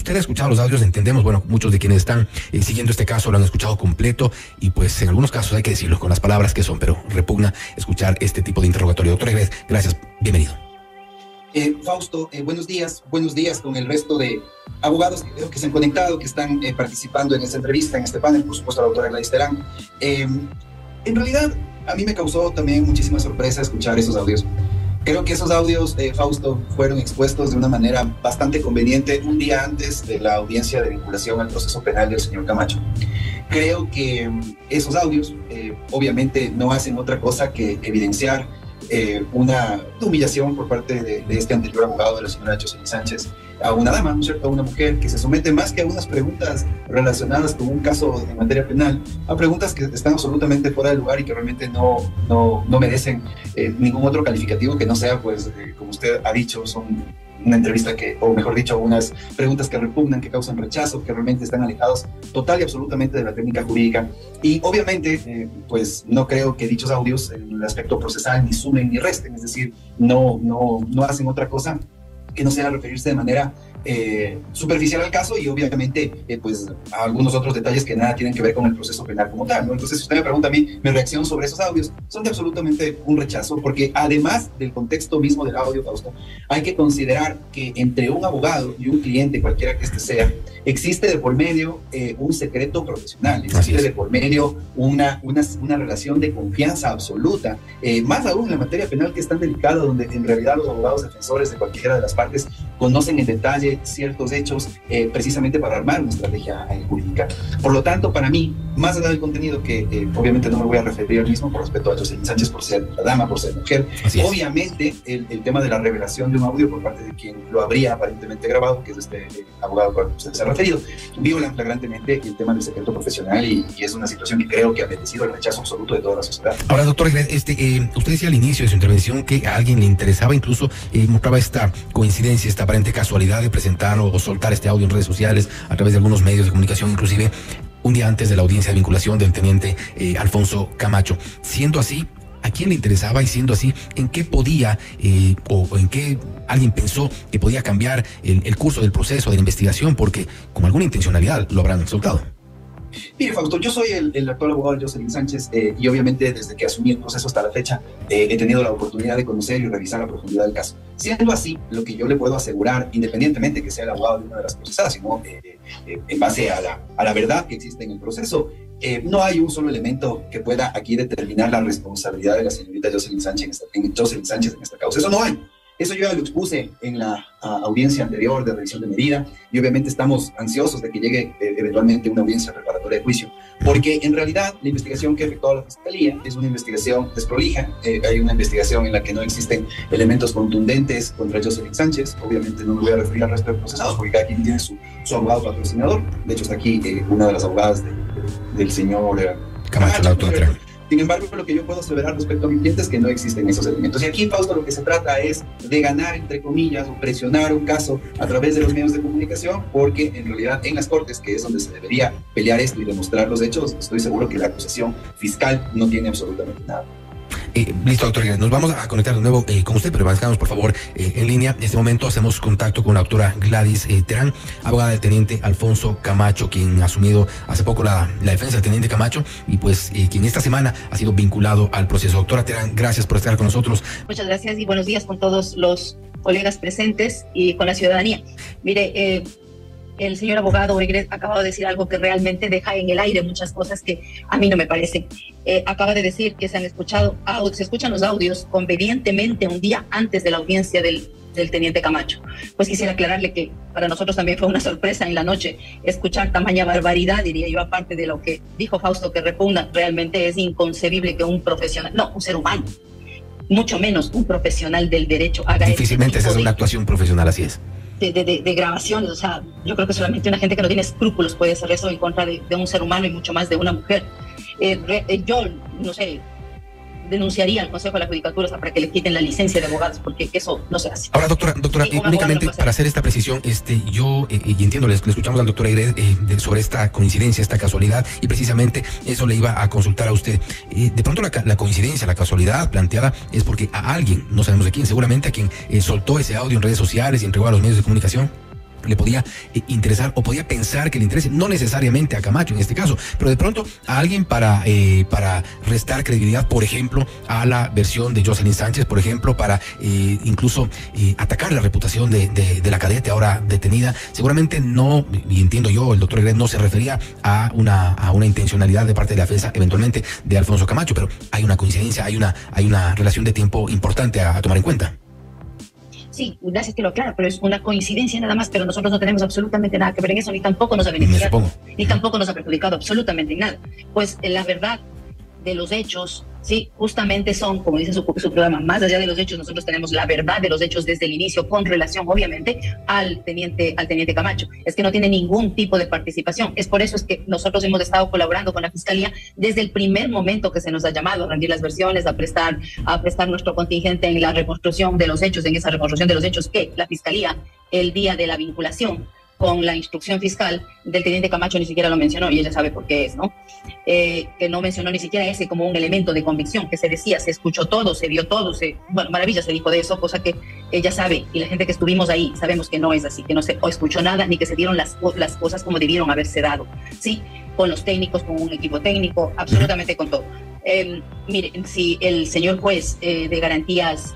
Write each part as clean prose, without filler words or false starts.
usted ha escuchado los audios, entendemos, bueno, muchos de quienes están siguiendo este caso lo han escuchado completo y pues en algunos casos hay que decirlo con las palabras que son, pero repugna escuchar este tipo de interrogatorio. Doctor Egret, gracias, bienvenido. Fausto, buenos días con el resto de abogados que veo que se han conectado, que están participando en esta entrevista, en este panel, por supuesto la doctora Gladys Terán. En realidad, a mí me causó también muchísima sorpresa escuchar esos audios. Creo que esos audios, Fausto, fueron expuestos de una manera bastante conveniente un día antes de la audiencia de vinculación al proceso penal del señor Camacho. Creo que esos audios obviamente no hacen otra cosa que evidenciar una humillación por parte de este anterior abogado de la señora Jocelyn Sánchez a una dama, ¿no es cierto?, a una mujer que se somete más que a unas preguntas relacionadas con un caso en materia penal, a preguntas que están absolutamente fuera de lugar y que realmente no merecen ningún otro calificativo que no sea, pues, como usted ha dicho, son una entrevista que, o mejor dicho, unas preguntas que repugnan, que causan rechazo, que realmente están alejados total y absolutamente de la técnica jurídica. Y obviamente, pues no creo que dichos audios en el aspecto procesal ni sumen ni resten, es decir, no hacen otra cosa que no sea referirse de manera superficial al caso y obviamente pues a algunos otros detalles que nada tienen que ver con el proceso penal como tal, ¿no? Entonces, si usted me pregunta a mí, mi reacción sobre esos audios son de absolutamente un rechazo, porque además del contexto mismo del audio, Fausto, hay que considerar que entre un abogado y un cliente, cualquiera que este sea, existe de por medio un secreto profesional, existe de por medio una relación de confianza absoluta, más aún en la materia penal, que es tan delicada, donde en realidad los abogados defensores de cualquiera de las partes conocen en detalle ciertos hechos precisamente para armar una estrategia jurídica. Por lo tanto, para mí, más allá del contenido, que obviamente no me voy a referir al mismo por respeto a Jocelyn Sánchez por ser la dama, por ser mujer, obviamente el tema de la revelación de un audio por parte de quien lo habría aparentemente grabado, que es este abogado al cual usted se ha referido, viola flagrantemente el tema del secreto profesional y es una situación que creo que ha merecido el rechazo absoluto de toda la sociedad. Ahora, doctor, usted decía al inicio de su intervención que a alguien le interesaba, incluso mostraba esta coincidencia, esta aparente casualidad de presentar o soltar este audio en redes sociales a través de algunos medios de comunicación, inclusive un día antes de la audiencia de vinculación del teniente Alfonso Camacho. Siendo así, ¿a quién le interesaba? Y siendo así, ¿en qué podía o en qué alguien pensó que podía cambiar el curso del proceso de la investigación? Porque con alguna intencionalidad lo habrán soltado. Mire, Fausto, yo soy el actual abogado de Jocelyn Sánchez y obviamente desde que asumí el proceso hasta la fecha he tenido la oportunidad de conocer y revisar a profundidad el caso. Siendo así, lo que yo le puedo asegurar, independientemente que sea el abogado de una de las procesadas, sino en base a la verdad que existe en el proceso, no hay un solo elemento que pueda aquí determinar la responsabilidad de la señorita Jocelyn Sánchez en esta causa. Eso no hay. Eso yo ya lo expuse en la audiencia anterior de revisión de medida y obviamente estamos ansiosos de que llegue eventualmente una audiencia preparatoria de juicio, porque en realidad la investigación que efectuó la Fiscalía es una investigación desprolija, hay una investigación en la que no existen elementos contundentes contra Jocelyn Sánchez. Obviamente no me voy a referir al resto de procesados porque cada quien tiene su abogado patrocinador. De hecho está aquí una de las abogadas del señor Camacho, la doctora. Sin embargo, lo que yo puedo aseverar respecto a mi cliente es que no existen esos elementos. Y aquí, Fausto, lo que se trata es de ganar, entre comillas, o presionar un caso a través de los medios de comunicación, porque en realidad en las Cortes, que es donde se debería pelear esto y demostrar los hechos, estoy seguro que la acusación fiscal no tiene absolutamente nada. Listo, doctor. Nos vamos a conectar de nuevo con usted, pero manténganos, por favor, en línea. En este momento hacemos contacto con la doctora Gladys Terán, abogada del teniente Alfonso Camacho, quien ha asumido hace poco la defensa del teniente Camacho y pues quien esta semana ha sido vinculado al proceso. Doctora Terán, gracias por estar con nosotros. Muchas gracias y buenos días con todos los colegas presentes y con la ciudadanía. Mire, el señor abogado Egret acaba de decir algo que realmente deja en el aire muchas cosas que a mí no me parecen. Acaba de decir que se escuchan los audios convenientemente un día antes de la audiencia del teniente Camacho. Pues quisiera aclararle que para nosotros también fue una sorpresa en la noche escuchar tamaña barbaridad, diría yo, aparte de lo que dijo Fausto, que repugna. Realmente es inconcebible que un profesional, no, un ser humano, mucho menos un profesional del derecho haga difícilmente esa es una actuación profesional, así es. De grabaciones, o sea, yo creo que solamente una gente que no tiene escrúpulos puede hacer eso en contra de un ser humano y mucho más de una mujer. Yo, no sé, denunciaría al Consejo de la Judicatura para que le quiten la licencia de abogados, porque eso no se hace. Ahora, doctora, únicamente para hacer esta precisión, yo y entiendo, le escuchamos al doctor Egret sobre esta coincidencia, esta casualidad, y precisamente eso le iba a consultar a usted. De pronto la coincidencia, la casualidad planteada es porque a alguien, no sabemos de quién, seguramente a quien soltó ese audio en redes sociales y entregó a los medios de comunicación. le podía interesar o podía pensar que le interese, no necesariamente a Camacho en este caso, pero de pronto a alguien para restar credibilidad, por ejemplo, a la versión de Jocelyn Sánchez, por ejemplo, para incluso atacar la reputación de la cadete ahora detenida. Seguramente no, y entiendo yo, el doctor Egret no se refería a una intencionalidad de parte de la defensa, eventualmente, de Alfonso Camacho, pero hay una coincidencia, hay una relación de tiempo importante a tomar en cuenta. Sí, gracias que lo aclara, pero es una coincidencia nada más, pero nosotros no tenemos absolutamente nada que ver en eso, ni tampoco nos ha beneficiado, ni tampoco nos ha perjudicado absolutamente en nada. Pues la verdad de los hechos, sí, justamente son, como dice su programa, más allá de los hechos, nosotros tenemos la verdad de los hechos desde el inicio, con relación, obviamente, al teniente Camacho. Es que no tiene ningún tipo de participación. Es por eso es que nosotros hemos estado colaborando con la Fiscalía desde el primer momento que se nos ha llamado a rendir las versiones, a prestar nuestro contingente en la reconstrucción de los hechos, en esa reconstrucción de los hechos que la Fiscalía, el día de la vinculación con la instrucción fiscal del teniente Camacho, ni siquiera lo mencionó, y ella sabe por qué es, ¿no? Que no mencionó ni siquiera ese como un elemento de convicción, que se decía, se escuchó todo, se vio todo, bueno, maravilla se dijo de eso, cosa que ella sabe, y la gente que estuvimos ahí sabemos que no es así, que no se escuchó nada, ni que se dieron las cosas como debieron haberse dado, ¿sí? Con los técnicos, con un equipo técnico, absolutamente con todo. Miren, si el señor juez de garantías,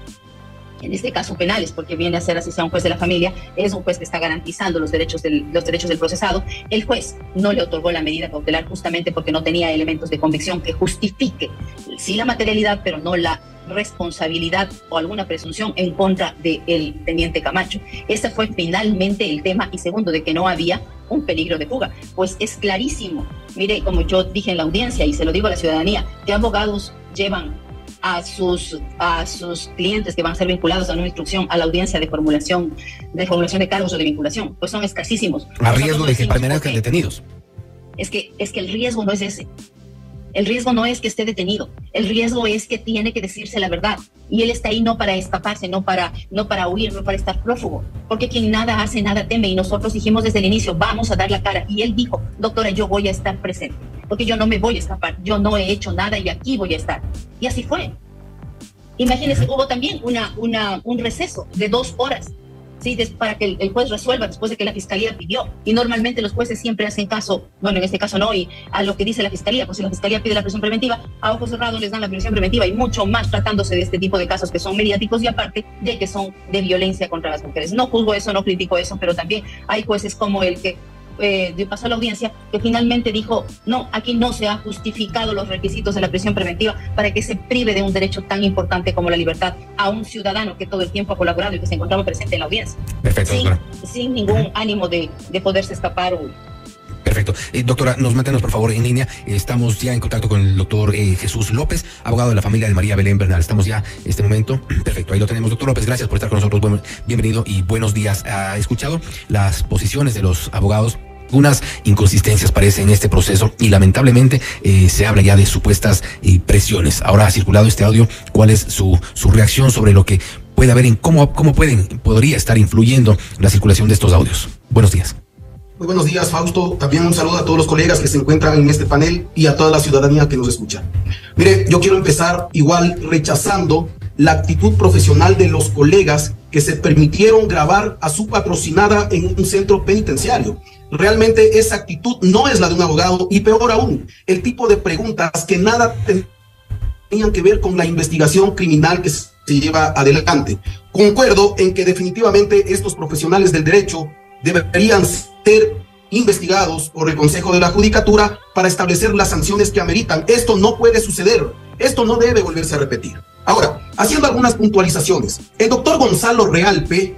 en este caso penales, porque viene a ser así sea un juez de la familia, es un juez que está garantizando los derechos del procesado. El juez no le otorgó la medida cautelar justamente porque no tenía elementos de convicción que justifique sí la materialidad, pero no la responsabilidad o alguna presunción en contra del teniente Camacho. Ese fue finalmente el tema. Y segundo, de que no había un peligro de fuga, pues es clarísimo. Mire, como yo dije en la audiencia y se lo digo a la ciudadanía, ¿qué abogados llevan a sus clientes que van a ser vinculados a una instrucción, a la audiencia de formulación de cargos o de vinculación? Pues son escasísimos. A riesgo de que permanezcan detenidos. Es que el riesgo no es ese. El riesgo no es que esté detenido. El riesgo es que tiene que decirse la verdad. Y él está ahí no para escaparse, no para huir, no para estar prófugo. Porque quien nada hace, nada teme. Y nosotros dijimos desde el inicio, vamos a dar la cara. Y él dijo, doctora, yo voy a estar presente. Porque yo no me voy a escapar. Yo no he hecho nada y aquí voy a estar. Y así fue. Imagínense, hubo también un receso de 2 horas. Sí, para que el juez resuelva después de que la fiscalía pidió. Y normalmente los jueces siempre hacen caso, bueno, en este caso no, y a lo que dice la fiscalía. Pues si la fiscalía pide la prisión preventiva, a ojos cerrados les dan la prisión preventiva, y mucho más tratándose de este tipo de casos que son mediáticos y aparte de que son de violencia contra las mujeres. No juzgo eso, no critico eso, pero también hay jueces como el que pasó a la audiencia, que finalmente dijo, no, aquí no se ha justificado los requisitos de la prisión preventiva para que se prive de un derecho tan importante como la libertad a un ciudadano que todo el tiempo ha colaborado y que se encontraba presente en la audiencia. Perfecto, sin ningún ánimo de poderse escapar o... Perfecto. Doctora, nos mantenemos por favor en línea. Estamos ya en contacto con el doctor Jesús López, abogado de la familia de María Belén Bernal. Estamos ya en este momento. Perfecto, ahí lo tenemos. Doctor López, gracias por estar con nosotros. Bienvenido y buenos días. ¿Ha escuchado las posiciones de los abogados? Unas inconsistencias parece en este proceso y lamentablemente se habla ya de supuestas presiones. Ahora ha circulado este audio. ¿Cuál es su reacción sobre lo que puede haber en cómo podría estar influyendo la circulación de estos audios? Buenos días. Muy buenos días, Fausto. También un saludo a todos los colegas que se encuentran en este panel y a toda la ciudadanía que nos escucha. Mire, yo quiero empezar igual rechazando la actitud profesional de los colegas que se permitieron grabar a su patrocinada en un centro penitenciario. Realmente esa actitud no es la de un abogado, y peor aún, el tipo de preguntas que nada tenían que ver con la investigación criminal que se lleva adelante. Concuerdo en que definitivamente estos profesionales del derecho deberían ser investigados por el Consejo de la Judicatura para establecer las sanciones que ameritan. Esto no puede suceder, esto no debe volverse a repetir. Ahora, haciendo algunas puntualizaciones, el doctor Gonzalo Realpe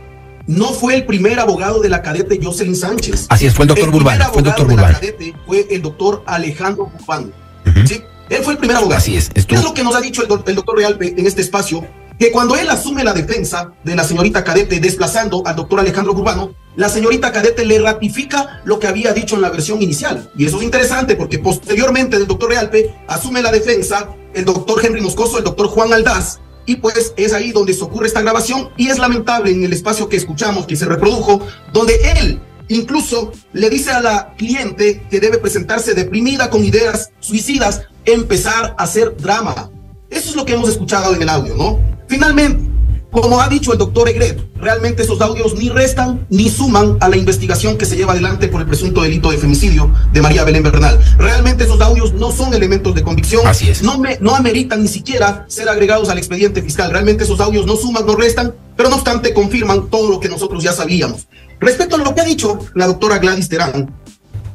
no fue el primer abogado de la cadete Jocelyn Sánchez. Así es, fue el doctor Burbano. El primer abogado de la cadete fue el doctor Alejandro Burbano. ¿Sí? Él fue el primer abogado. Así es. ¿Qué es lo que nos ha dicho el doctor Realpe en este espacio? Que cuando él asume la defensa de la señorita cadete desplazando al doctor Alejandro Burbano, la señorita cadete le ratifica lo que había dicho en la versión inicial. Y eso es interesante porque posteriormente del doctor Realpe asume la defensa el doctor Henry Moscoso, el doctor Juan Aldaz, y pues es ahí donde se ocurre esta grabación, y es lamentable en el espacio que escuchamos, que se reprodujo, donde él incluso le dice a la cliente que debe presentarse deprimida con ideas suicidas, empezar a hacer drama. Eso es lo que hemos escuchado en el audio, ¿no? Finalmente, Como ha dicho el doctor Egret, realmente esos audios ni restan ni suman a la investigación que se lleva adelante por el presunto delito de femicidio de María Belén Bernal. Realmente esos audios no son elementos de convicción. Así es. No ameritan ni siquiera ser agregados al expediente fiscal. Realmente esos audios no suman, no restan, pero no obstante confirman todo lo que nosotros ya sabíamos. Respecto a lo que ha dicho la doctora Gladys Terán,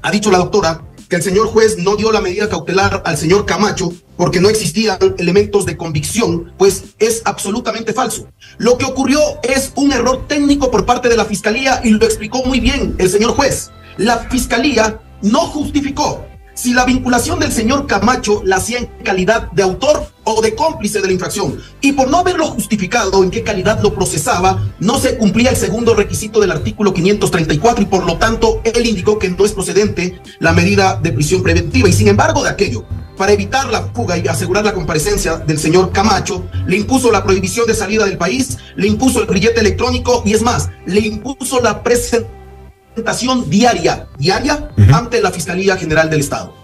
ha dicho la doctora que el señor juez no dio la medida cautelar al señor Camacho porque no existían elementos de convicción, pues es absolutamente falso. Lo que ocurrió es un error técnico por parte de la Fiscalía y lo explicó muy bien el señor juez. La Fiscalía no justificó si la vinculación del señor Camacho la hacía en calidad de autor o de cómplice de la infracción. Y por no haberlo justificado en qué calidad lo procesaba, no se cumplía el segundo requisito del artículo 534 y por lo tanto él indicó que no es procedente la medida de prisión preventiva. Y sin embargo de aquello, para evitar la fuga y asegurar la comparecencia del señor Camacho, le impuso la prohibición de salida del país, le impuso el grillete electrónico y es más, le impuso la presentación diaria ante la Fiscalía General del Estado.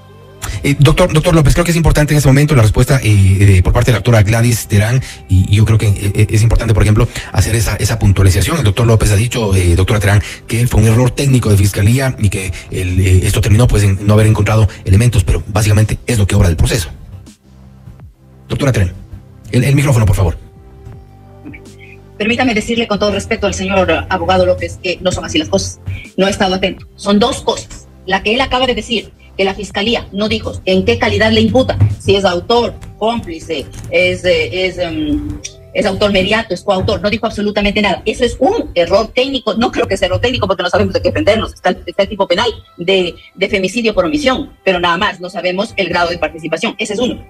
Doctor López, creo que es importante en este momento la respuesta por parte de la doctora Gladys Terán, y yo creo que es importante, por ejemplo, hacer esa puntualización. El doctor López ha dicho, doctora Terán, que fue un error técnico de Fiscalía y que esto terminó pues en no haber encontrado elementos, pero básicamente es lo que obra del proceso. Doctora Terán, el micrófono, por favor. Permítame decirle con todo respeto al señor abogado López que no son así las cosas. No he estado atento. Son dos cosas. La que él acaba de decir, que la Fiscalía no dijo en qué calidad le imputa, si es autor, cómplice, es autor mediato, es coautor, no dijo absolutamente nada. Eso es un error técnico. No creo que sea error técnico porque no sabemos de qué defendernos. Está el tipo penal de femicidio por omisión, pero nada más, no sabemos el grado de participación. Ese es uno.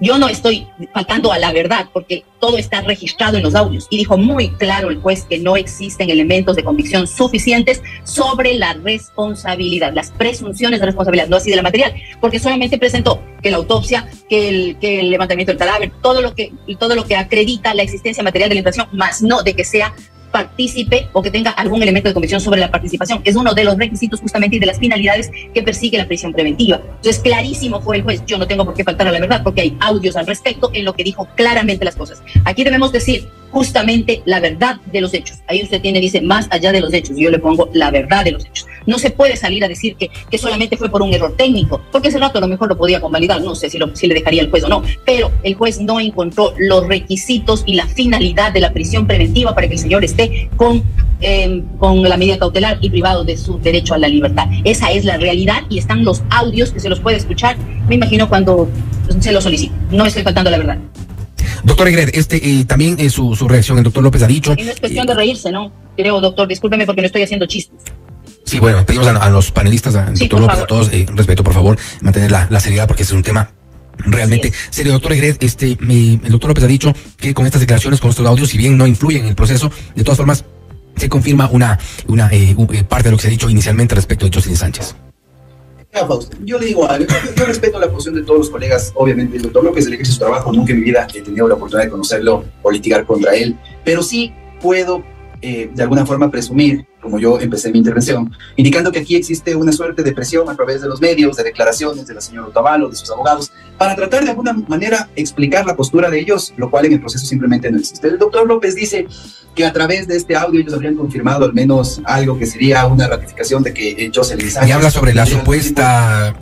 Yo no estoy faltando a la verdad porque todo está registrado en los audios y dijo muy claro el juez que no existen elementos de convicción suficientes sobre la responsabilidad, las presunciones de responsabilidad, no así de la material, porque solamente presentó que la autopsia, que el levantamiento del cadáver, todo lo que acredita la existencia material de la infracción, más no de que sea partícipe o que tenga algún elemento de convicción sobre la participación. Es uno de los requisitos justamente y de las finalidades que persigue la prisión preventiva. Entonces, clarísimo fue el juez. Yo no tengo por qué faltar a la verdad porque hay audios al respecto en lo que dijo claramente las cosas. Aquí debemos decir justamente la verdad de los hechos. Ahí usted dice, más allá de los hechos. Yo le pongo la verdad de los hechos. No se puede salir a decir que solamente fue por un error técnico, porque ese rato a lo mejor lo podía convalidar, no sé si le dejaría el juez o no, pero el juez no encontró los requisitos y la finalidad de la prisión preventiva para que el señor esté con la medida cautelar y privado de su derecho a la libertad. Esa es la realidad y están los audios que se los puede escuchar, me imagino, cuando se lo solicite. No estoy faltando a la verdad. Doctor Egret, también su reacción, el doctor López ha dicho... Y no es cuestión de reírse, ¿no? Creo, doctor, discúlpeme porque no estoy haciendo chistes. Sí, bueno, pedimos a los panelistas, al doctor López, a todos, respeto, por favor, mantener la seriedad porque es un tema realmente serio. Doctor Egret, el doctor López ha dicho que con estas declaraciones, con estos audios, si bien no influyen en el proceso, de todas formas, se confirma una parte de lo que se ha dicho inicialmente respecto de Jocelyn Sánchez. Fausto, yo le digo algo, yo respeto la posición de todos los colegas, obviamente el doctor López, él ejerce su trabajo, nunca en mi vida he tenido la oportunidad de conocerlo o litigar contra él, pero sí puedo de alguna forma presumir, como yo empecé mi intervención, indicando que aquí existe una suerte de presión a través de los medios, de declaraciones de la señora Otavalo, de sus abogados, para tratar de alguna manera explicar la postura de ellos, lo cual en el proceso simplemente no existe. El doctor López dice que a través de este audio ellos habrían confirmado al menos algo que sería una ratificación de que Jocelyn Sánchez... Y habla sobre la supuesta...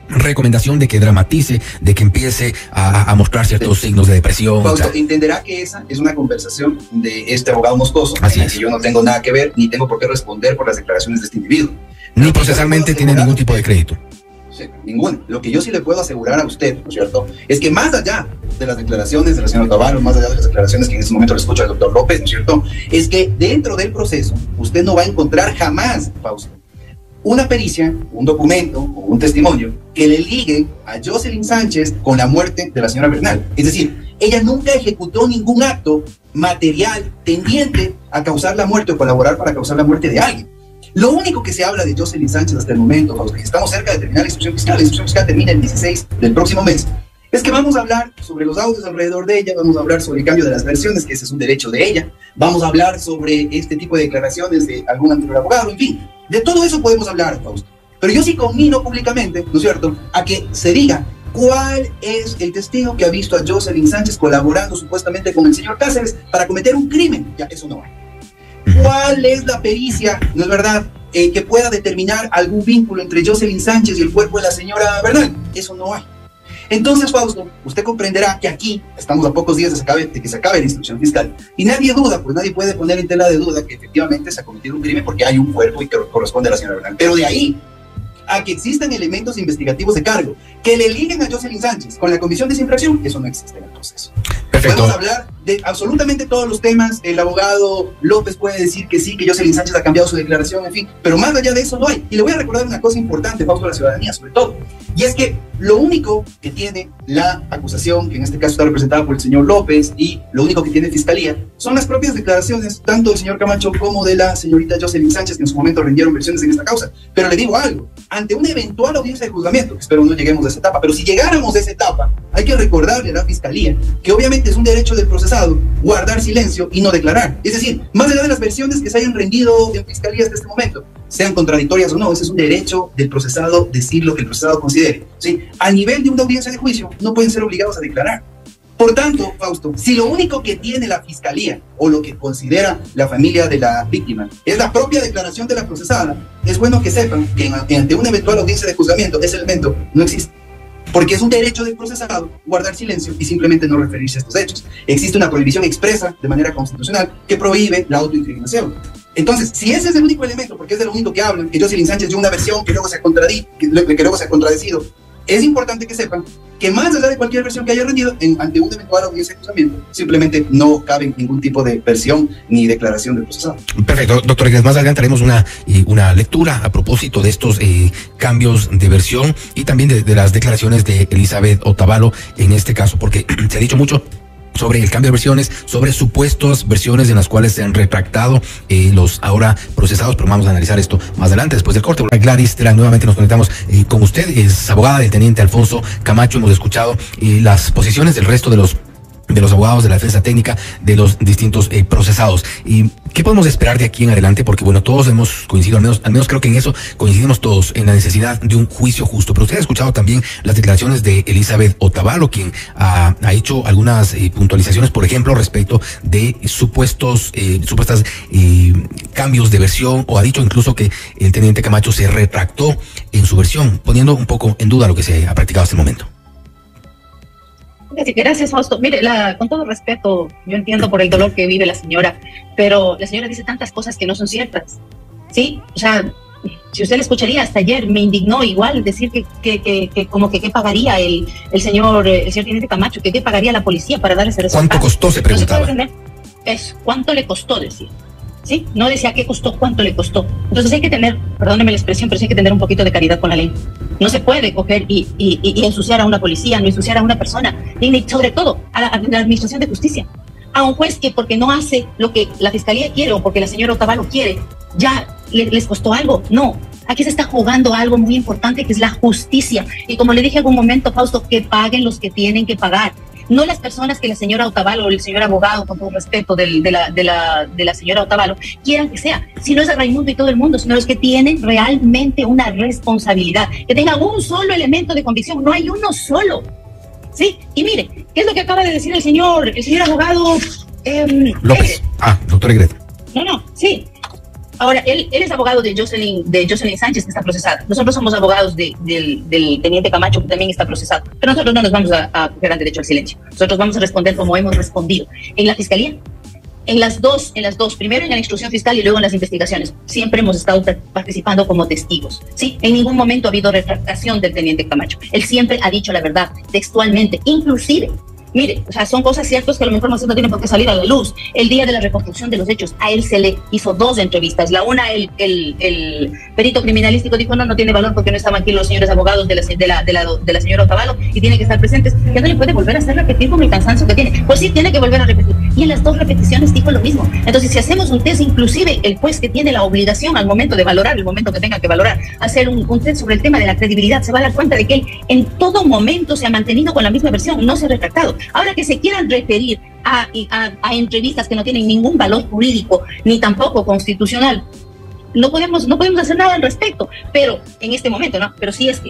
recomendación de que dramatice, de que empiece a mostrar ciertos signos de depresión. Fausto, entenderá que esa es una conversación de este abogado moscoso, en la que yo no tengo nada que ver, ni tengo por qué responder por las declaraciones de este individuo. Ni procesalmente tiene ningún tipo de crédito. Sí, ninguno. Lo que yo sí le puedo asegurar a usted, ¿no es cierto?, es que más allá de las declaraciones de la señora Otavalo, más allá de las declaraciones que en este momento le escucha al doctor López, ¿no es cierto?, es que dentro del proceso usted no va a encontrar jamás, Fausto, una pericia, un documento o un testimonio que le ligue a Jocelyn Sánchez con la muerte de la señora Bernal. Es decir, ella nunca ejecutó ningún acto material tendiente a causar la muerte o colaborar para causar la muerte de alguien. Lo único que se habla de Jocelyn Sánchez hasta el momento, Fausto, que estamos cerca de terminar la instrucción fiscal termina el 16 del próximo mes, es que vamos a hablar sobre los audios alrededor de ella, vamos a hablar sobre el cambio de las versiones, que ese es un derecho de ella, vamos a hablar sobre este tipo de declaraciones de algún anterior abogado, en fin, de todo eso podemos hablar, Fausto. Pero yo sí conmino públicamente, ¿no es cierto?, a que se diga ¿Cuál es el testigo que ha visto a Jocelyn Sánchez colaborando supuestamente con el señor Cáceres para cometer un crimen? Ya, eso no hay. ¿Cuál es la pericia, no es verdad, que pueda determinar algún vínculo entre Jocelyn Sánchez y el cuerpo de la señora Bernal? Eso no hay. Entonces, Fausto, usted comprenderá que aquí estamos a pocos días de que se acabe la instrucción fiscal y nadie duda, pues nadie puede poner en tela de duda que efectivamente se ha cometido un crimen porque hay un cuerpo y que corresponde a la señora Bernal. Pero de ahí a que existan elementos investigativos de cargo que le liguen a Jocelyn Sánchez con la comisión de esa infracción, eso no existe en el proceso. Perfecto. Podemos hablar de absolutamente todos los temas. El abogado López puede decir que sí, que Jocelyn Sánchez ha cambiado su declaración, en fin, pero más allá de eso no hay. Y le voy a recordar una cosa importante, Fausto, a la ciudadanía, sobre todo, y es que lo único que tiene la acusación, que en este caso está representada por el señor López, y lo único que tiene Fiscalía, son las propias declaraciones, tanto del señor Camacho como de la señorita Jocelyn Sánchez, que en su momento rindieron versiones en esta causa. Pero le digo algo, ante una eventual audiencia de juzgamiento, que espero no lleguemos a esa etapa, pero si llegáramos a esa etapa, hay que recordarle a la Fiscalía que obviamente es un derecho del procesado guardar silencio y no declarar. Es decir, más allá de las versiones que se hayan rendido en Fiscalía hasta este momento, sean contradictorias o no, ese es un derecho del procesado decir lo que el procesado considere. ¿Sí? A nivel de una audiencia de juicio, no pueden ser obligados a declarar. Por tanto, Fausto, si lo único que tiene la Fiscalía o lo que considera la familia de la víctima es la propia declaración de la procesada, es bueno que sepan que ante una eventual audiencia de juzgamiento ese elemento no existe. Porque es un derecho del procesado guardar silencio y simplemente no referirse a estos hechos. Existe una prohibición expresa de manera constitucional que prohíbe la autoincriminación. Entonces, si ese es el único elemento, porque es de lo único que hablan, que Jocelyn Sánchez dio una versión que luego se ha contradecido, es importante que sepan que más allá de cualquier versión que haya rendido, ante una eventual audiencia de juzgamiento, simplemente no cabe ningún tipo de versión ni declaración del procesado. Perfecto, doctor Egres, más adelante haremos una lectura a propósito de estos cambios de versión y también de las declaraciones de Elizabeth Otavalo en este caso, porque se ha dicho mucho sobre el cambio de versiones, sobre supuestas versiones en las cuales se han retractado los ahora procesados, pero vamos a analizar esto más adelante, después del corte. Gladys Terán, nuevamente nos conectamos con usted, es abogada del teniente Alfonso Camacho. Hemos escuchado las posiciones del resto de los abogados de la defensa técnica de los distintos procesados. ¿Y qué podemos esperar de aquí en adelante? Porque bueno, todos hemos coincidido, al menos creo que en eso coincidimos todos, en la necesidad de un juicio justo. Pero usted ha escuchado también las declaraciones de Elizabeth Otavalo, quien ha hecho algunas puntualizaciones, por ejemplo, respecto de supuestas cambios de versión, o ha dicho incluso que el teniente Camacho se retractó en su versión, poniendo un poco en duda lo que se ha practicado hasta el momento. Gracias, Fausto. Mire, con todo respeto, yo entiendo por el dolor que vive la señora, pero la señora dice tantas cosas que no son ciertas, ¿sí? O sea, si usted le escucharía, hasta ayer me indignó igual decir que como que qué pagaría el señor teniente Camacho, que qué pagaría la policía para dar ese resultado. ¿Cuánto costó? Se preguntaba. Es cuánto le costó, decir. ¿Sí? No decía qué costó, cuánto le costó. Entonces hay que tener, perdóneme la expresión, pero sí hay que tener un poquito de caridad con la ley. No se puede coger y ensuciar a una policía, no ensuciar a una persona, ni sobre todo a la administración de justicia. A un juez que porque no hace lo que la Fiscalía quiere o porque la señora Otavalo quiere, ya les costó algo. No, aquí se está jugando algo muy importante que es la justicia. Y como le dije en algún momento, Fausto, que paguen los que tienen que pagar. No las personas que la señora Otavalo o el señor abogado, con todo respeto de la señora Otavalo, quieran que sea, si no es a Raimundo y todo el mundo, sino los que tienen realmente una responsabilidad, que tengan un solo elemento de convicción, no hay uno solo, ¿sí? Y mire, ¿qué es lo que acaba de decir el señor abogado? López. Doctor Egret. No, sí. Ahora, él es abogado de Jocelyn Sánchez, que está procesada. Nosotros somos abogados del teniente Camacho, que también está procesado. Pero nosotros no nos vamos a coger al derecho al silencio. Nosotros vamos a responder como hemos respondido. En la Fiscalía, en las dos, primero en la instrucción fiscal y luego en las investigaciones, siempre hemos estado participando como testigos, ¿sí? En ningún momento ha habido retractación del teniente Camacho. Él siempre ha dicho la verdad, textualmente, inclusive. Mire, o sea, son cosas ciertas que a lo mejor no tiene por qué salir a la luz. El día de la reconstrucción de los hechos, a él se le hizo 2 entrevistas. La una, el perito criminalístico dijo, no tiene valor porque no estaban aquí los señores abogados de la señora Otavalo y tiene que estar presentes. Ya no le puede volver a hacer repetir con el cansancio que tiene. Pues sí, tiene que volver a repetir. Y en las 2 repeticiones dijo lo mismo. Entonces, si hacemos un test, inclusive el juez que tiene la obligación al momento de valorar, el momento que tenga que valorar, hacer un test sobre el tema de la credibilidad, se va a dar cuenta de que él en todo momento se ha mantenido con la misma versión, no se ha retractado. Ahora que se quieran referir a entrevistas que no tienen ningún valor jurídico ni tampoco constitucional, no podemos hacer nada al respecto, pero en este momento, ¿no? Pero si es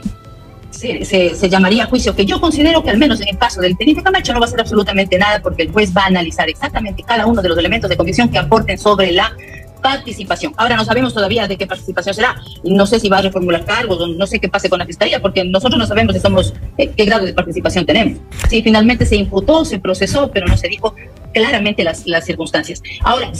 se llamaría a juicio, que yo considero que al menos en el caso del teniente Camacho no va a ser absolutamente nada, porque el juez va a analizar exactamente cada uno de los elementos de convicción que aporten sobre la participación. Ahora no sabemos todavía de qué participación será, no sé si va a reformular cargos, no sé qué pase con la fiscalía, porque nosotros no sabemos si somos, qué grado de participación tenemos. Sí, finalmente se imputó, se procesó, pero no se dijo claramente las circunstancias. Ahora,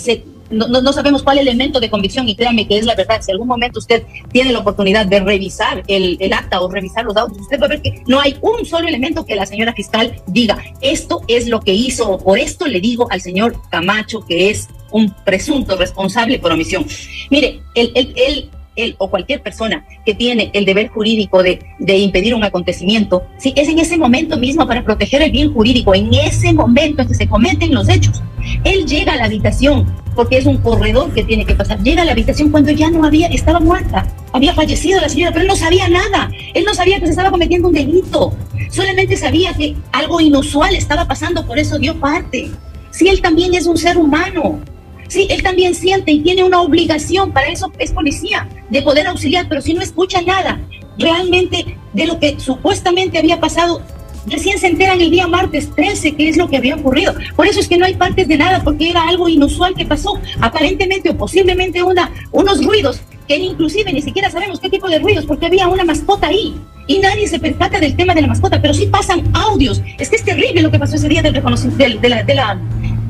no sabemos cuál elemento de convicción, y créanme que es la verdad. Si algún momento usted tiene la oportunidad de revisar el acta o revisar los autos, usted va a ver que no hay un solo elemento que la señora fiscal diga, esto es lo que hizo, o por esto le digo al señor Camacho que es un presunto responsable por omisión. Mire, él o cualquier persona que tiene el deber jurídico de impedir un acontecimiento, sí, es en ese momento mismo para proteger el bien jurídico, en ese momento en que se cometen los hechos. Él llega a la habitación, porque es un corredor que tiene que pasar, llega a la habitación cuando ya no había, estaba muerta, había fallecido la señora, pero él no sabía nada, él no sabía que se estaba cometiendo un delito, solamente sabía que algo inusual estaba pasando, por eso dio parte. Sí, él también es un ser humano. Sí, él también siente y tiene una obligación, para eso es policía, de poder auxiliar, pero si no escucha nada realmente de lo que supuestamente había pasado, recién se enteran el día martes 13 qué es lo que había ocurrido. Por eso es que no hay partes de nada, porque era algo inusual que pasó, aparentemente o posiblemente unos ruidos, que inclusive ni siquiera sabemos qué tipo de ruidos, porque había una mascota ahí, y nadie se percata del tema de la mascota, pero sí pasan audios. Es que es terrible lo que pasó ese día del reconocimiento,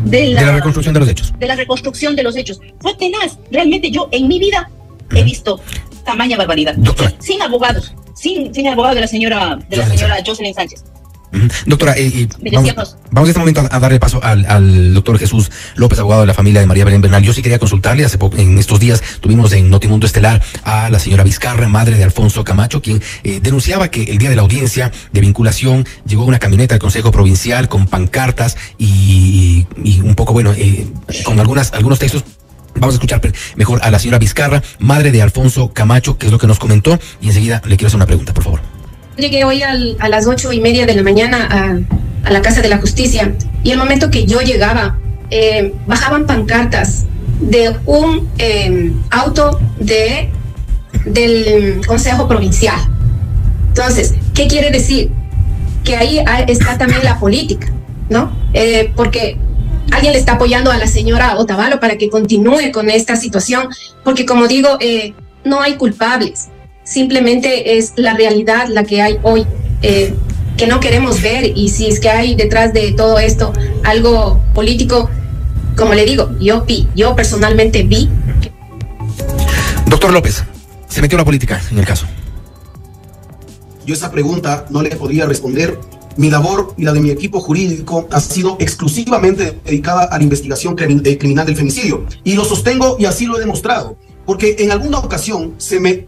de la reconstrucción de los hechos. De la reconstrucción de los hechos. Fue tenaz. Realmente yo en mi vida he visto tamaña barbaridad. Doctora. Sin abogados. Sin abogado de la señora Jocelyn Sánchez. Doctora, vamos en este momento a darle paso al doctor Jesús López, abogado de la familia de María Belén Bernal. Yo sí quería consultarle, en estos días tuvimos en Notimundo Estelar a la señora Vizcarra, madre de Alfonso Camacho, quien denunciaba que el día de la audiencia de vinculación llegó una camioneta del Consejo Provincial con pancartas y un poco, con algunos textos. Vamos a escuchar mejor a la señora Vizcarra, madre de Alfonso Camacho, que es lo que nos comentó, y enseguida le quiero hacer una pregunta, por favor. Llegué hoy a las 8:30 de la mañana a la Casa de la Justicia, y el momento que yo llegaba, bajaban pancartas de un auto del Consejo Provincial. Entonces, ¿qué quiere decir? Que ahí está también la política, ¿no? Porque alguien le está apoyando a la señora Otavalo para que continúe con esta situación, porque como digo, no hay culpables. Simplemente es la realidad la que hay hoy, que no queremos ver, y si es que hay detrás de todo esto algo político, como le digo, yo personalmente vi. Doctor López, ¿se metió la política en el caso? Yo esa pregunta no le podría responder. Mi labor y la de mi equipo jurídico ha sido exclusivamente dedicada a la investigación criminal del femicidio, y lo sostengo y así lo he demostrado. Porque en alguna ocasión se me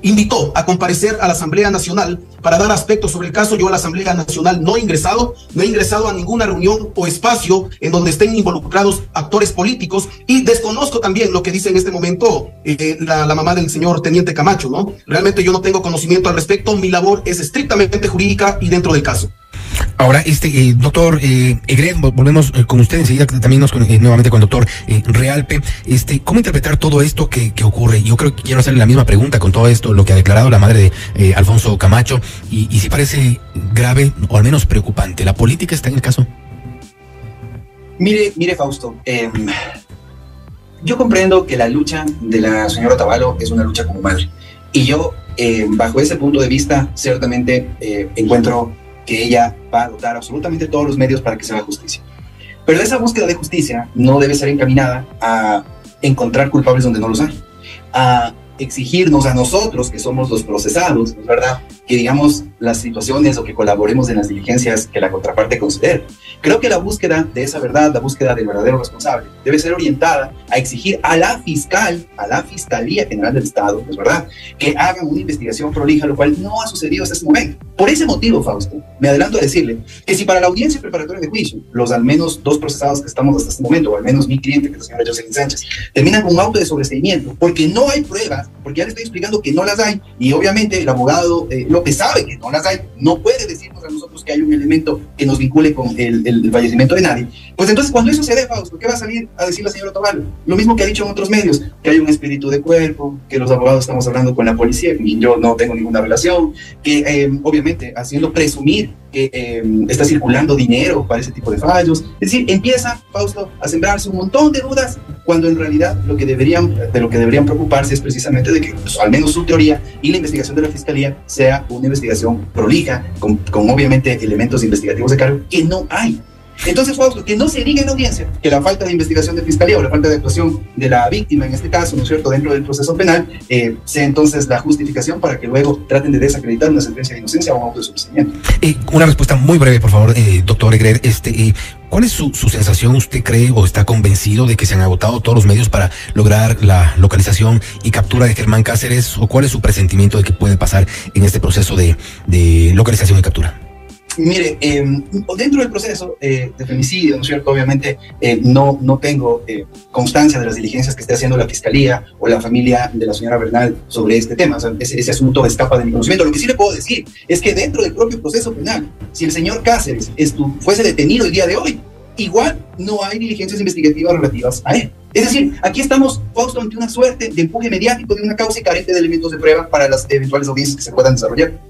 invitó a comparecer a la Asamblea Nacional para dar aspectos sobre el caso. Yo a la Asamblea Nacional no he ingresado a ninguna reunión o espacio en donde estén involucrados actores políticos, y desconozco también lo que dice en este momento la mamá del señor Teniente Camacho, ¿no? Realmente yo no tengo conocimiento al respecto. Mi labor es estrictamente jurídica y dentro del caso. Ahora, doctor Egret, volvemos con usted enseguida, también nuevamente con el doctor Realpe. ¿Cómo interpretar todo esto que ocurre? Yo creo que quiero hacerle la misma pregunta con todo esto, lo que ha declarado la madre de Alfonso Camacho, y si parece grave o al menos preocupante. ¿La política está en el caso? Mire, Fausto, yo comprendo que la lucha de la señora Otavalo es una lucha como madre, y yo, bajo ese punto de vista, ciertamente encuentro que ella va a dotar absolutamente todos los medios para que se haga justicia. Pero esa búsqueda de justicia no debe ser encaminada a encontrar culpables donde no los hay, a exigirnos a nosotros, que somos los procesados, ¿no es verdad?, que digamos las situaciones o que colaboremos en las diligencias que la contraparte considere. Creo que la búsqueda de esa verdad, la búsqueda del verdadero responsable, debe ser orientada a exigir a la Fiscalía General del Estado, ¿no es verdad?, que hagan una investigación prolija, lo cual no ha sucedido hasta este momento. Por ese motivo, Fausto, me adelanto a decirle que si para la audiencia preparatoria de juicio, los al menos 2 procesados que estamos hasta este momento, o al menos mi cliente, que es la señora Jocelyn Sánchez, terminan con un auto de sobreseimiento porque no hay pruebas, porque ya le estoy explicando que no las hay, y obviamente el abogado López sabe que no personas hay, no puede decirnos a nosotros que hay un elemento que nos vincule con el fallecimiento de nadie. Pues entonces, cuando eso se dé, Fausto, ¿qué va a salir a decir la señora Otavalo? Lo mismo que ha dicho en otros medios, que hay un espíritu de cuerpo, que los abogados estamos hablando con la policía, y yo no tengo ninguna relación, que obviamente haciendo presumir que está circulando dinero para ese tipo de fallos. Es decir, empieza, Fausto, a sembrarse un montón de dudas, cuando en realidad de lo que deberían preocuparse es precisamente de que, pues, al menos su teoría y la investigación de la Fiscalía sea una investigación prolija, con obviamente elementos investigativos de cargo que no hay. Entonces, Fausto, que no se diga en la audiencia que la falta de investigación de Fiscalía o la falta de actuación de la víctima, en este caso, ¿no es cierto?, dentro del proceso penal, sea entonces la justificación para que luego traten de desacreditar una sentencia de inocencia o un auto de sobreseimiento. Una respuesta muy breve, por favor, doctor Egrer. ¿Cuál es su sensación? ¿Usted cree o está convencido de que se han agotado todos los medios para lograr la localización y captura de Germán Cáceres? ¿O cuál es su presentimiento de que puede pasar en este proceso de localización y captura? Mire, dentro del proceso de femicidio, ¿no es cierto? Obviamente no tengo constancia de las diligencias que esté haciendo la Fiscalía o la familia de la señora Bernal sobre este tema. O sea, ese asunto escapa de mi conocimiento. Lo que sí le puedo decir es que dentro del propio proceso penal, si el señor Cáceres fuese detenido el día de hoy, igual no hay diligencias investigativas relativas a él. Es decir, aquí estamos, Fausto, ante una suerte de empuje mediático de una causa y carente de elementos de prueba para las eventuales audiencias que se puedan desarrollar.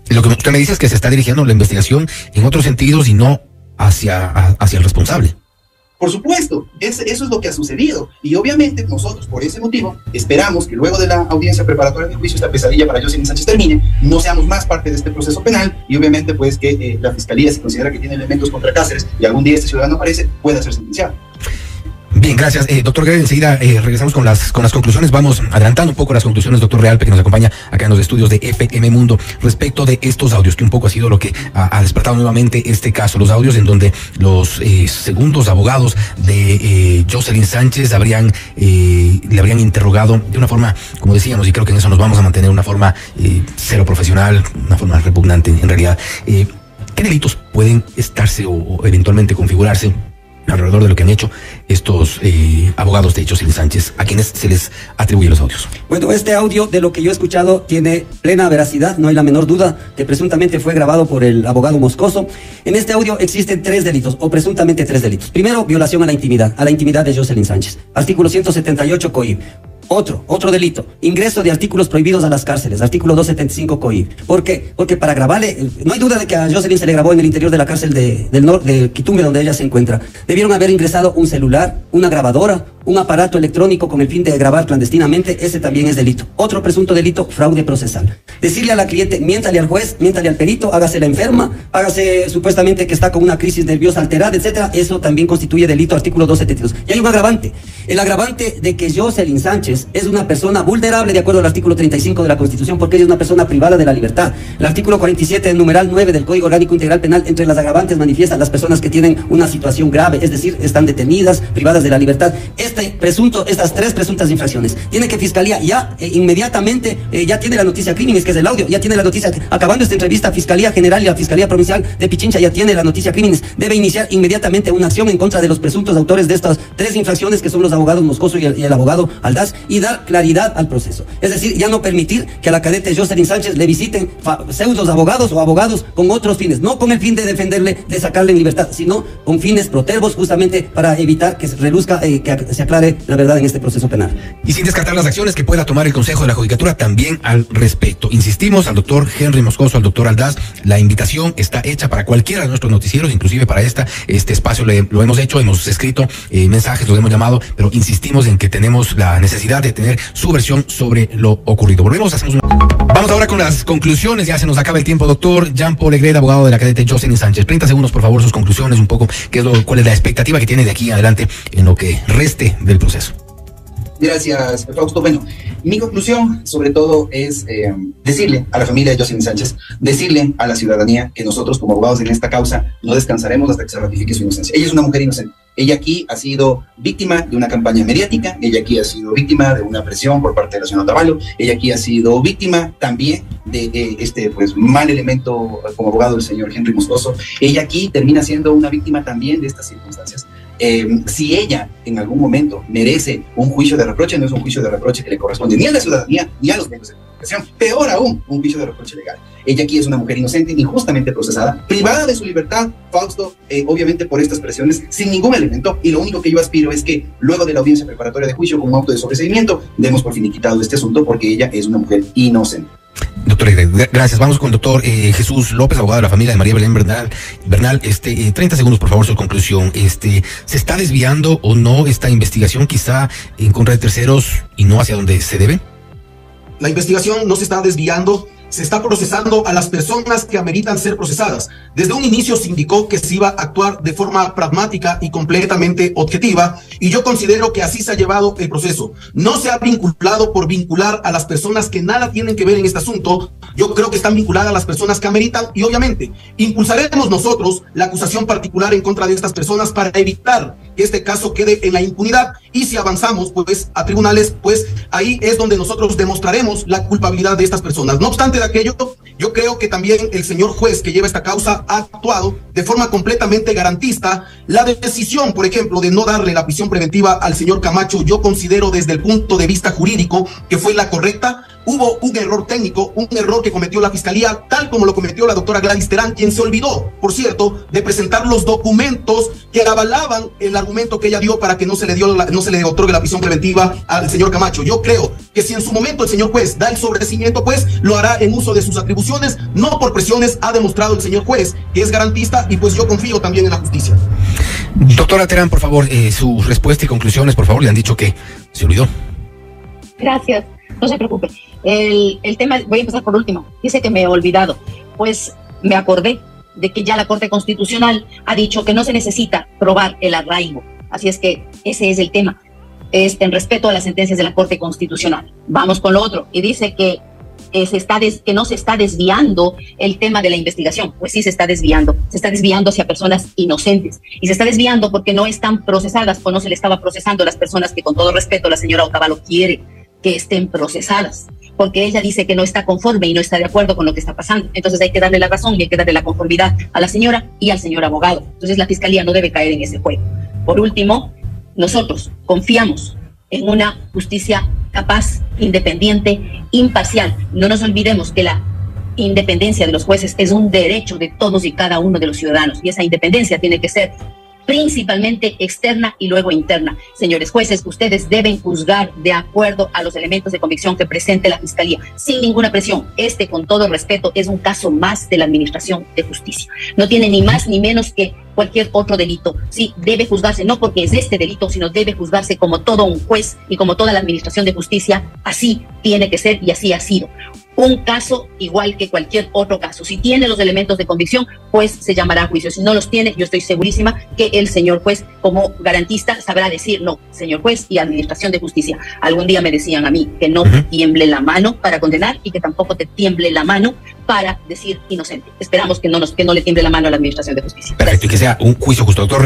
Lo que usted me dice es que se está dirigiendo la investigación en otros sentidos y no hacia el responsable. Por supuesto, eso es lo que ha sucedido. Y obviamente nosotros, por ese motivo, esperamos que luego de la audiencia preparatoria del juicio, esta pesadilla para Jocelyn Sánchez termine, no seamos más parte de este proceso penal y obviamente pues que la Fiscalía, si considera que tiene elementos contra Cáceres y algún día este ciudadano aparece, pueda ser sentenciado. Bien, gracias. Doctor Greer, enseguida regresamos con las conclusiones. Vamos adelantando un poco las conclusiones, doctor Realpe, que nos acompaña acá en los estudios de FM Mundo, respecto de estos audios, que un poco ha sido lo que ha despertado nuevamente este caso. Los audios en donde los segundos abogados de Jocelyn Sánchez le habrían interrogado de una forma, como decíamos, y creo que en eso nos vamos a mantener, una forma cero profesional, una forma repugnante en realidad. ¿Qué delitos pueden estarse o eventualmente configurarse alrededor de lo que han hecho estos abogados de Jocelyn Sánchez, a quienes se les atribuyen los audios? Bueno, este audio, de lo que yo he escuchado, tiene plena veracidad, no hay la menor duda, que presuntamente fue grabado por el abogado Moscoso. En este audio existen 3 delitos, o presuntamente 3 delitos. Primero, violación a la intimidad de Jocelyn Sánchez. Artículo 178 COIB. Otro delito, ingreso de artículos prohibidos a las cárceles, artículo 275 COIB. ¿Por qué? Porque para grabarle, no hay duda de que a Jocelyn se le grabó en el interior de la cárcel de Quitumbe, donde ella se encuentra. Debieron haber ingresado un celular, una grabadora, un aparato electrónico con el fin de grabar clandestinamente. Ese también es delito. Otro presunto delito, fraude procesal. Decirle a la cliente, miéntale al juez, miéntale al perito, hágase la enferma, hágase supuestamente que está con una crisis nerviosa alterada, etcétera. Eso también constituye delito, artículo 272. Y hay un agravante. El agravante de que Jocelyn Sánchez es una persona vulnerable de acuerdo al artículo 35 de la Constitución, porque ella es una persona privada de la libertad. El artículo 47 del numeral 9 del Código Orgánico Integral Penal, entre las agravantes manifiesta las personas que tienen una situación grave, es decir, están detenidas, privadas de la libertad. Estas 3 presuntas infracciones, tiene que Fiscalía ya inmediatamente, ya tiene la noticia crímenes, que es el audio, ya tiene la noticia, acabando esta entrevista, Fiscalía General y la Fiscalía Provincial de Pichincha ya tiene la noticia crímenes, debe iniciar inmediatamente una acción en contra de los presuntos autores de estas 3 infracciones, que son los abogados Moscoso y el abogado Aldaz, y dar claridad al proceso. Es decir, ya no permitir que a la cadete Jocelyn Sánchez le visiten pseudos abogados o abogados con otros fines, no con el fin de defenderle, de sacarle en libertad, sino con fines protervos, justamente para evitar que se reluzca, que se aclare la verdad en este proceso penal. Y sin descartar las acciones que pueda tomar el Consejo de la Judicatura también al respecto. Insistimos al doctor Henry Moscoso, al doctor Aldaz, la invitación está hecha para cualquiera de nuestros noticieros, inclusive para este espacio lo hemos hecho, hemos escrito mensajes, los hemos llamado, pero insistimos en que tenemos la necesidad de tener su versión sobre lo ocurrido. Vamos ahora con las conclusiones, ya se nos acaba el tiempo, doctor Jean-Paul Egrer, abogado de la cadete Jocelyn Sánchez. 30 segundos, por favor, sus conclusiones, un poco, cuál es la expectativa que tiene de aquí en adelante en lo que reste del proceso. Gracias, Fausto. Bueno, mi conclusión sobre todo es decirle a la familia de Jocelyn Sánchez, decirle a la ciudadanía que nosotros como abogados en esta causa no descansaremos hasta que se ratifique su inocencia. Ella es una mujer inocente. Ella aquí ha sido víctima de una campaña mediática, ella aquí ha sido víctima de una presión por parte de la señora Otavalo, ella aquí ha sido víctima también de este mal elemento como abogado del señor Henry Moscoso. Ella aquí termina siendo una víctima también de estas circunstancias. Si ella en algún momento merece un juicio de reproche, no es un juicio de reproche que le corresponde ni a la ciudadanía ni a los medios de comunicación, peor aún, un juicio de reproche legal. Ella aquí es una mujer inocente, injustamente procesada, privada de su libertad, Fausto, obviamente por estas presiones, sin ningún elemento, y lo único que yo aspiro es que luego de la audiencia preparatoria de juicio con un auto de sobreseimiento, demos por finiquitado este asunto, porque ella es una mujer inocente. Doctor Alegret, gracias. Vamos con el doctor Jesús López, abogado de la familia de María Belén Bernal. 30 segundos, por favor, su conclusión. ¿Se está desviando o no esta investigación quizá en contra de terceros y no hacia donde se debe? La investigación no se está desviando, se está procesando a las personas que ameritan ser procesadas. Desde un inicio se indicó que se iba a actuar de forma pragmática y completamente objetiva, y yo considero que así se ha llevado el proceso. No se ha vinculado por vincular a las personas que nada tienen que ver en este asunto. Yo creo que están vinculadas a las personas que ameritan, y obviamente impulsaremos nosotros la acusación particular en contra de estas personas para evitar que este caso quede en la impunidad, y si avanzamos pues a tribunales, pues ahí es donde nosotros demostraremos la culpabilidad de estas personas. No obstante de aquello, yo creo que también el señor juez que lleva esta causa ha actuado de forma completamente garantista. La decisión, por ejemplo, de no darle la prisión preventiva al señor Camacho, yo considero desde el punto de vista jurídico que fue la correcta. Hubo un error técnico, un error que cometió la fiscalía, tal como lo cometió la doctora Gladys Terán, quien se olvidó, por cierto, de presentar los documentos que avalaban el argumento que ella dio para que no se le otorgue la prisión preventiva al señor Camacho. Yo creo que si en su momento el señor juez da el sobreseimiento, pues lo hará en uso de sus atribuciones, no por presiones. Ha demostrado el señor juez que es garantista, y pues yo confío también en la justicia. Doctora Terán, por favor, su respuesta y conclusiones, por favor. Le han dicho que se olvidó. Gracias. No se preocupe. El tema, voy a empezar por último. Dice que me he olvidado. Pues me acordé de que ya la Corte Constitucional ha dicho que no se necesita probar el arraigo. Así es que ese es el tema. En respeto a las sentencias de la Corte Constitucional. Vamos con lo otro. Y dice que no se está desviando el tema de la investigación. Pues sí se está desviando. Se está desviando hacia personas inocentes. Y se está desviando porque no están procesadas o no se le estaba procesando a las personas que, con todo respeto, la señora Otavalo quiere que estén procesadas, porque ella dice que no está conforme y no está de acuerdo con lo que está pasando. Entonces hay que darle la razón y hay que darle la conformidad a la señora y al señor abogado. Entonces la fiscalía no debe caer en ese juego. Por último, nosotros confiamos en una justicia capaz, independiente, imparcial. No nos olvidemos que la independencia de los jueces es un derecho de todos y cada uno de los ciudadanos, y esa independencia tiene que ser principalmente externa y luego interna. Señores jueces, ustedes deben juzgar de acuerdo a los elementos de convicción que presente la Fiscalía, sin ninguna presión. Con todo respeto, es un caso más de la Administración de Justicia. No tiene ni más ni menos que cualquier otro delito. Sí, debe juzgarse, no porque es este delito, sino debe juzgarse como todo un juez y como toda la Administración de Justicia. Así tiene que ser y así ha sido. Un caso igual que cualquier otro caso. Si tiene los elementos de convicción, pues se llamará a juicio. Si no los tiene, yo estoy segurísima que el señor juez, como garantista, sabrá decir no, señor juez y Administración de Justicia. Algún día me decían a mí que no te tiemble la mano para condenar y que tampoco te tiemble la mano para decir inocente. Esperamos que no le tiemble la mano a la Administración de Justicia. Perfecto, y que sea un juicio justo, doctor.